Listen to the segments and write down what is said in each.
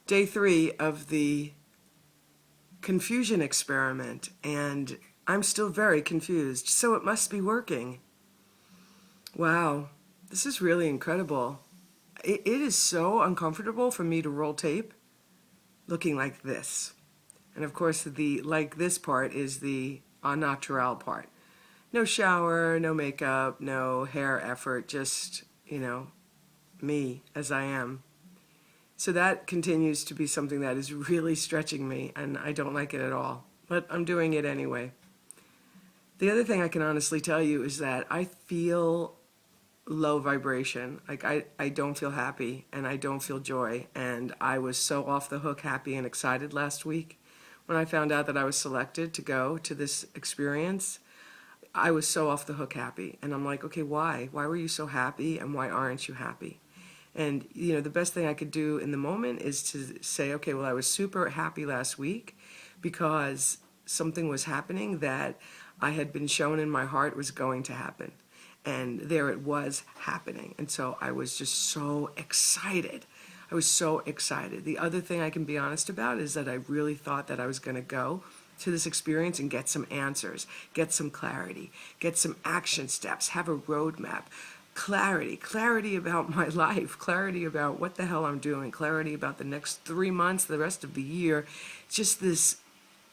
Day 3 of the confusion experiment, and I'm still very confused, so it must be working. Wow, this is really incredible. It is so uncomfortable for me to roll tape looking like this. And of course, the like this part is the au naturel part. No shower, no makeup, no hair effort, just, me as I am. So that continues to be something that is really stretching me, and I don't like it at all. But I'm doing it anyway. The other thing I can honestly tell you is that I feel low vibration. Like I don't feel happy and I don't feel joy. And I was so off the hook happy and excited last week when I found out that I was selected to go to this experience. I was so off the hook happy. And I'm like, okay, why? Why were you so happy and why aren't you happy? And, the best thing I could do in the moment is to say, okay, well, I was super happy last week because something was happening that I had been shown in my heart was going to happen. And there it was happening. And so I was just so excited. I was so excited. The other thing I can be honest about is that I really thought that I was going to go to this experience and get some answers, get some clarity, get some action steps, have a roadmap. Clarity about my life, clarity about what the hell I'm doing, clarity about the next 3 months, the rest of the year. Just this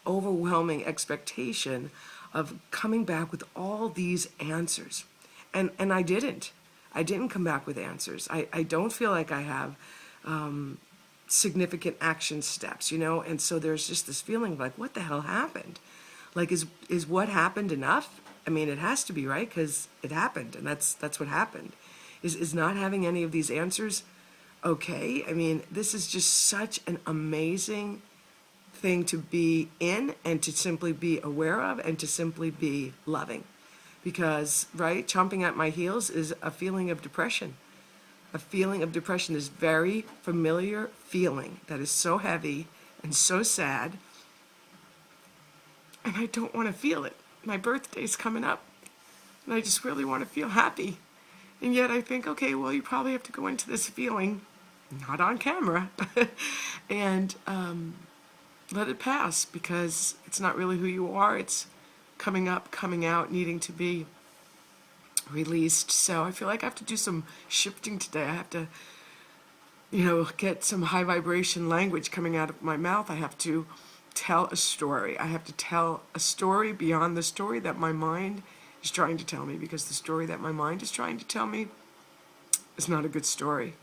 overwhelming expectation of coming back with all these answers. And I didn't. I didn't come back with answers. I don't feel like I have significant action steps, and so there's just this feeling of like, what the hell happened? Like, is what happened enough? I mean, it has to be, right? Because it happened, and that's what happened. Is not having any of these answers okay? I mean, this is just such an amazing thing to be in and to simply be aware of and to simply be loving. Because, right, chomping at my heels is a feeling of depression. A feeling of depression is very familiar feeling that is so heavy and so sad, and I don't want to feel it. My birthday's coming up, and I just really want to feel happy. And yet I think, okay, well, you probably have to go into this feeling, not on camera, and let it pass, because it's not really who you are. It's coming up, coming out, needing to be released. So I feel like I have to do some shifting today. I have to, get some high vibration language coming out of my mouth. I have to tell a story. I have to tell a story beyond the story that my mind is trying to tell me, because the story that my mind is trying to tell me is not a good story.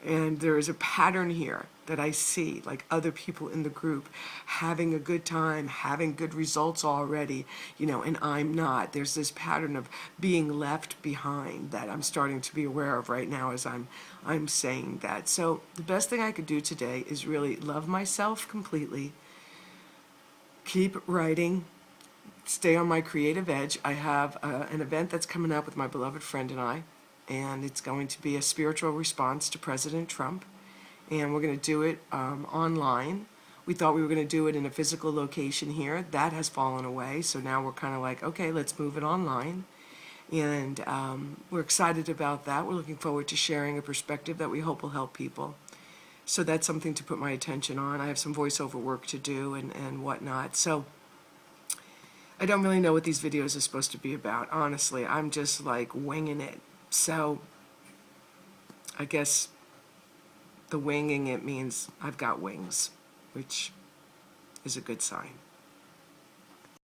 And there is a pattern here that I see, like other people in the group having a good time, having good results already, and I'm not. There's this pattern of being left behind that I'm starting to be aware of right now as I'm saying that. So the best thing I could do today is really love myself completely, keep writing, stay on my creative edge. I have an event that's coming up with my beloved friend and I, and it's going to be a spiritual response to President Trump, and we're going to do it online. We thought we were going to do it in a physical location here. That has fallen away, so now we're kind of like, okay, let's move it online, and we're excited about that. We're looking forward to sharing a perspective that we hope will help people. So that's something to put my attention on. I have some voiceover work to do and whatnot. So I don't really know what these videos are supposed to be about. Honestly, I'm just like winging it. So I guess the winging it means I've got wings, which is a good sign.